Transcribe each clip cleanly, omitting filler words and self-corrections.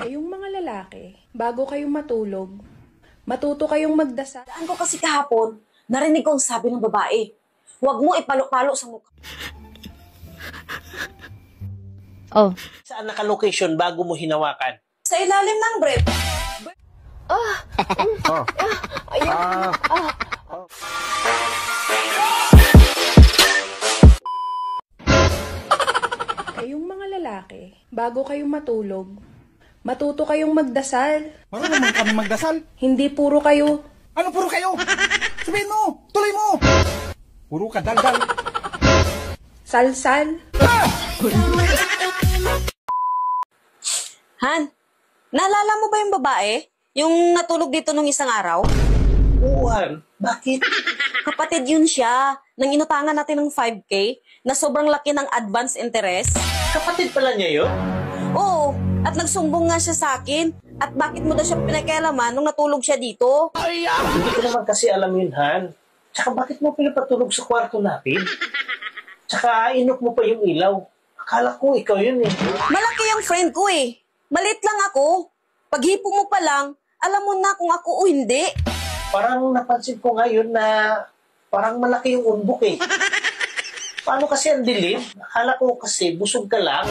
Kayong mga lalaki, bago kayong matulog, matuto kayong magdasal. Daan ko kasi kahapon, narinig ko ang sabi ng babae. Huwag mo ipalo-palo sa mukha. Oh. Saan naka-location bago mo hinawakan? Sa ilalim ng brief. Kayong mga lalaki, bago kayong matulog, matuto kayong magdasal. Marunong naman kami magdasal. Hindi puro kayo Ano puro kayo? Sabihin mo! Tuloy mo! Puro ka daldal. salsal. Han, naalala mo ba yung babae? Yung natulog dito nung isang araw? Uwan, bakit? Kapatid yun siya. Nang inutangan natin ng 5K na sobrang laki ng advance interest. Kapatid pala niya yun? Oo, at nagsumbong nga siya sa akin. At bakit mo daw siya pinakialaman nung natulog siya dito? Hindi ko naman kasi alam yun, Han. Tsaka bakit mo pinapatulog sa kwarto natin? Tsaka inok mo pa yung ilaw. Akala ko ikaw yun eh. Malaki ang friend ko eh. Malit lang ako. Paghipo mo pa lang, alam mo na kung ako o hindi. Parang napansin ko ngayon na parang malaki yung umbok eh. Paano kasi ang dilim? Akala ko kasi busog ka lang.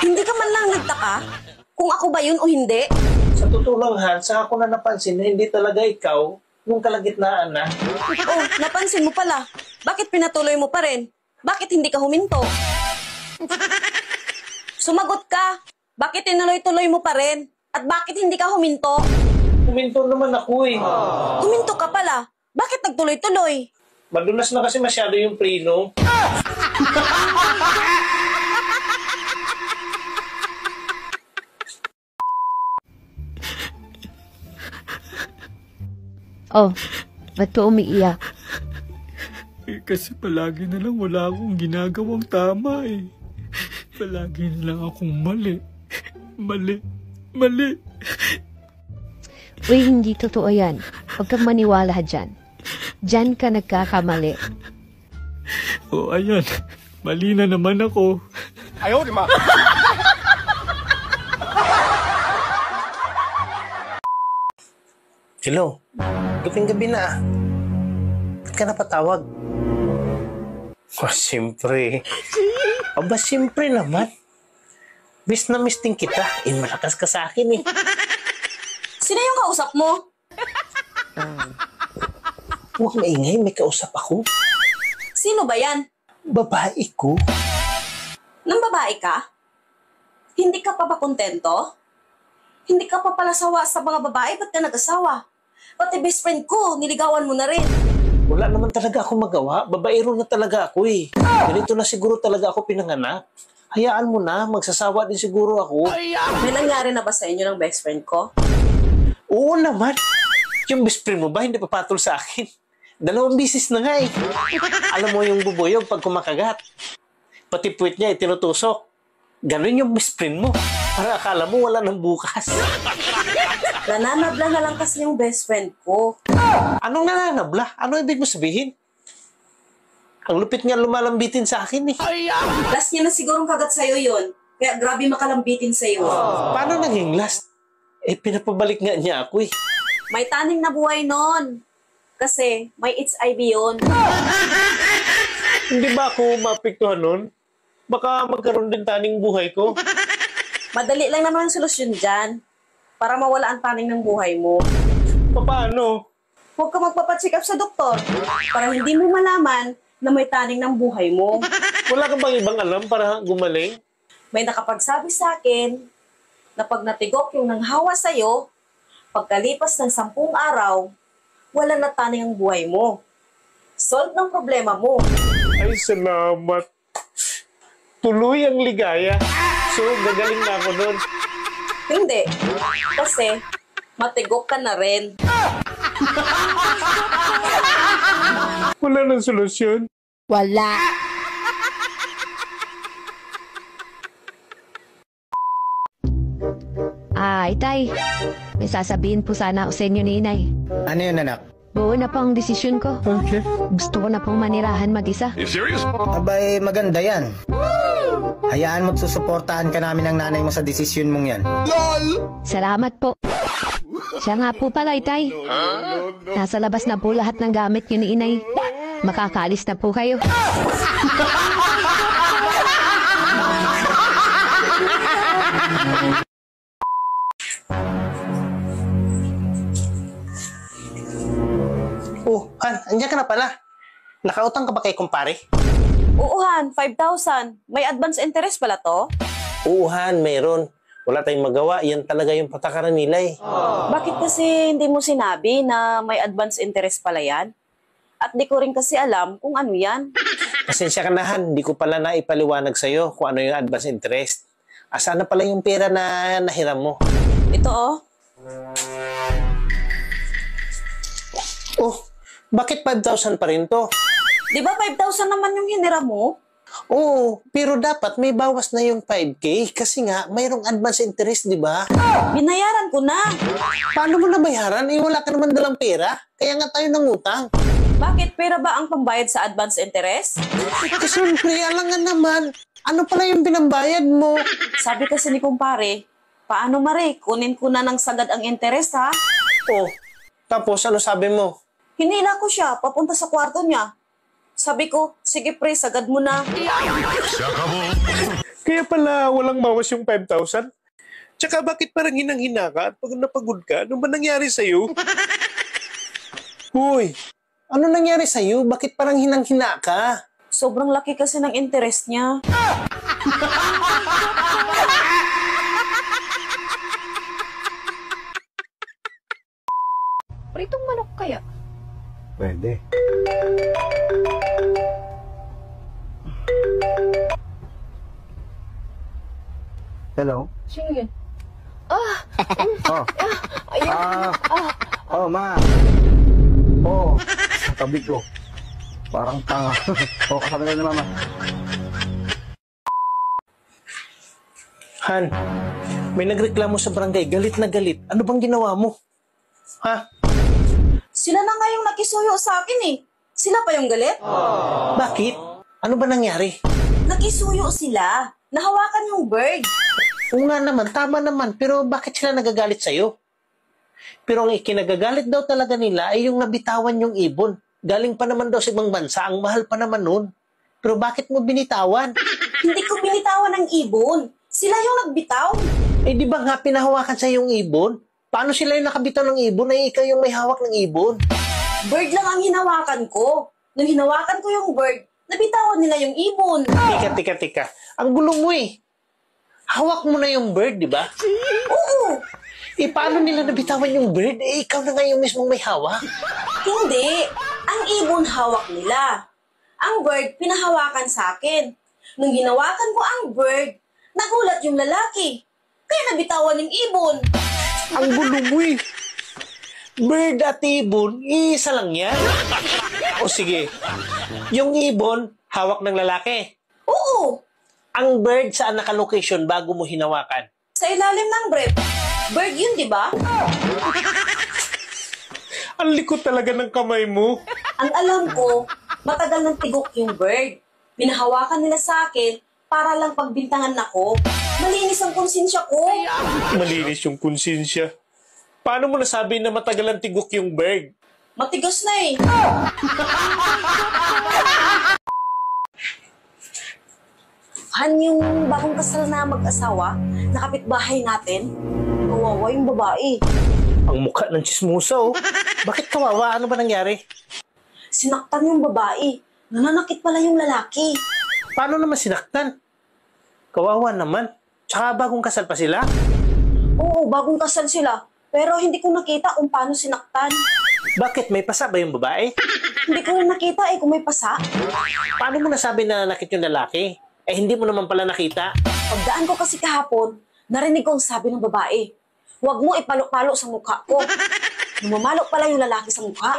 Hindi ka man lang nagtaka kung ako ba yun o hindi. Sa totoo lang, Han, saka ko na napansin na hindi talaga ikaw nung kalagitnaan na. Oh, napansin mo pala. Bakit pinatuloy mo pa rin? Bakit hindi ka huminto? Sumagot ka. Bakit tinuloy-tuloy mo pa rin? At bakit hindi ka huminto? Huminto naman ako eh. Huminto ka pala. Bakit nagtuloy-tuloy? Madulas na kasi masyado yung preno. Oh, ba't ka umiiyak? Kasi palagi na lang wala akong ginagawang tama eh. Palagi na lang akong mali. Mali. Uy, hindi totoo yan. Huwag kang maniwala dyan. Dyan ka nagkakamali. O ayan, mali na naman ako. Ayaw, di ma. Hello, gabing-gabi na. Ba't ka napatawag? Oh, siyempre. Aba, siyempre naman. Miss na miss din kita. Malakas ka sa akin eh. Sino yung kausap mo? Huwag maingay, may kausap ako. Sino ba yan? Babae ko. Nang babae ka? Hindi ka pa ba kontento? Hindi ka pa pala sawa sa mga babae? Ba't ka nag-asawa? Pati best friend ko, niligawan mo na rin. Wala naman talaga ako magawa. Babaero na talaga ako eh. Ganito na siguro talaga ako pinanganak. Hayaan mo na, magsasawa din siguro ako. May nangyari na ba sa inyo ng best friend ko? Oo naman. Yung best friend mo ba hindi papatol sa akin? 2 bisis na nga eh. Alam mo yung bubuyog pag kumakagat. Pati puwit niya itinutusok. Ganun yung best friend mo. Para akala mo wala nang bukas. Nananabla na lang kasi yung best friend ko. Anong nananabla? Ano ibig mo sabihin? Ang lupit nga lumalambitin sa akin eh. Last niya na sigurong kagat sa'yo yun. Kaya grabe makalambitin sa'yo. Paano naging last? Eh, pinapabalik nga niya ako eh. May taning na buhay nun. Kasi may HIV yun. Hindi ba ako mapiktuhan nun? Baka magkaroon din taning buhay ko. Madali lang naman ang solusyon dyan. Para mawala ang taning ng buhay mo. Paano? Huwag ka magpapacheck up sa doktor. Para hindi mo malaman na may taning ng buhay mo. Wala ka bang ibang alam para gumaling? May nakapagsabi sa akin na pag natigok yung nanghawa sa'yo, pagkalipas ng 10 araw, wala na taning ang buhay mo. Solve ng problema mo. Ay, salamat. Tuloy ang ligaya. So, gagaling na ako nun. Hindi. Kasi, matigok ka na rin. Wala nang solusyon. Wala. Itay. May sasabihin po sana ako sa inyo ni Inay. Ano yun, anak? Buo na po ang desisyon ko. Okay. Gusto ko na pong manirahan mag-isa. Abay, maganda yan. Hayaan mo't susuportahan ka namin ng nanay mo sa desisyon mong yan. Salamat po. Siya nga po pala, Itay. Nasa labas na po lahat ng gamit niyo ni Inay. Makakaalis na po kayo. Oh, Han, andiyan ka na pala. Nakautang ka ba kay kumpare? Oo, Han, 5,000. May advance interest pala to? Oo, Han, meron. Wala tayong magawa. Yan talaga yung patakaran nila eh. Bakit kasi hindi mo sinabi na may advance interest pala yan? At di ko rin kasi alam kung ano yan. Pasensya ka na, Han. Hindi ko pala naipaliwanag sa'yo kung ano yung advance interest. Asa na pala yung pera na nahiram mo? Ito oh. Oh, bakit 5,000 pa rin to? Di ba 5,000 naman yung hiniram mo? Oo, pero dapat may bawas na yung 5K kasi nga mayroong advance interest, di ba? Binayaran ko na. Paano mo nabayaran? Eh, wala ka naman dalang pera. Kaya nga tayo nangutang. Bakit pera ba ang pambayad sa advance interest? Eh, siyempre, alangan naman. Ano pala yung pinambayad mo? Sabi kasi ni kumpare, paano Mare, kunin ko na ng sagad ang interest ha? Oh, tapos ano sabi mo? Hinila ko siya, papunta sa kwarto niya. Sabi ko, sige pre, sagad mo na. Kaya pala walang bawas yung 5,000? Tsaka bakit parang hinang-hina ka at pag napagod ka? Ano ba nangyari sa'yo? Hoy, ano nangyari sa'yo? Bakit parang hinang-hina ka? Sobrang laki kasi ng interest niya. Pritong manok kaya? Pwede. Hello? Sino yun? Oh. Ayun. Oh, ma. Oh, sa tabi ko. Parang tanga. Oh, kasabi na ni mama. Han, may nagreklamo sa barangay. Galit na galit. Ano bang ginawa mo? Ha? Sila na nga yung nakisuyo sa akin eh. Sila pa yung galit? Bakit? Ano ba nangyari? Nakisuyo sila. Nahawakan yung bird. Oo nga naman, tama naman. Pero bakit sila nagagalit sa'yo? Pero ang ikinagagalit daw talaga nila ay yung nabitawan yung ibon. Galing pa naman daw sa ibang bansa. Ang mahal pa naman nun. Pero bakit mo binitawan? Hindi ko binitawan ng ibon. Sila yung nagbitaw. Eh di ba nga pinahawakan sa yung ibon? Paano sila yung nakabitaw ng ibon ay ikaw yung may hawak ng ibon? Bird lang ang hinawakan ko. Nung hinawakan ko yung bird, nabitawan nila yung ibon. Tika. Ang gulo mo eh. Hawak mo na yung bird, di ba? Oo. Eh paano nila nabitawan yung bird? Eh ikaw na nga yung mismong may hawak. Hindi. Ang ibon hawak nila. Ang bird pinahawakan sa akin. Nung hinawakan ko ang bird, nagulat yung lalaki. Kaya nabitawan yung ibon. Ang gulo mo eh. Bird at ibon, isa lang yan. O sige, yung ibon, hawak ng lalaki. Oo. Ang bird saan naka-location bago mo hinawakan? Sa ilalim ng brief. Bird yun, di ba? Ang likot talaga ng kamay mo. Ang alam ko, matagal ng tigok yung bird. Pinahawakan nila sa akin para lang pagbintangan ako. Malinis ang konsensya ko. Malinis yung konsensya. Paano mo nasabi na matagal ang tigok yung bird? Matigas na eh. Han, yung bagong kasal na mag-asawa, na kapitbahay natin, kawawa yung babae. Ang mukha ng chismosa oh. Bakit kawawa? Ano ba nangyari? Sinaktan yung babae. Nananakit pala yung lalaki. Paano naman sinaktan? Kawawa naman. Tsaka bagong kasal pa sila? Oo, bagong kasal sila. Pero hindi ko nakita kung paano sinaktan. Bakit? May pasa ba yung babae? Hindi ko rin nakita eh kung may pasa. Paano mo nasabi na nanakit yung lalaki? Eh hindi mo naman pala nakita. Pagdaan ko kasi kahapon, narinig ko ang sabi ng babae, huwag mo ipalok-palo sa mukha ko. Lumamalok pala yung lalaki sa mukha.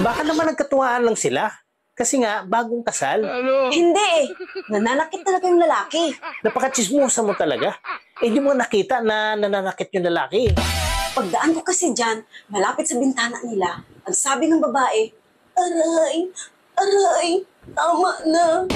Baka naman nagkatuwaan lang sila. Kasi nga, bagong kasal. Hindi eh. Nananakit talaga yung lalaki. Napaka-chismosa mo talaga. Eh hindi mo nakita na nananakit yung lalaki. Pagdaan ko kasi dyan, malapit sa bintana nila, ang sabi ng babae, aray, tama na.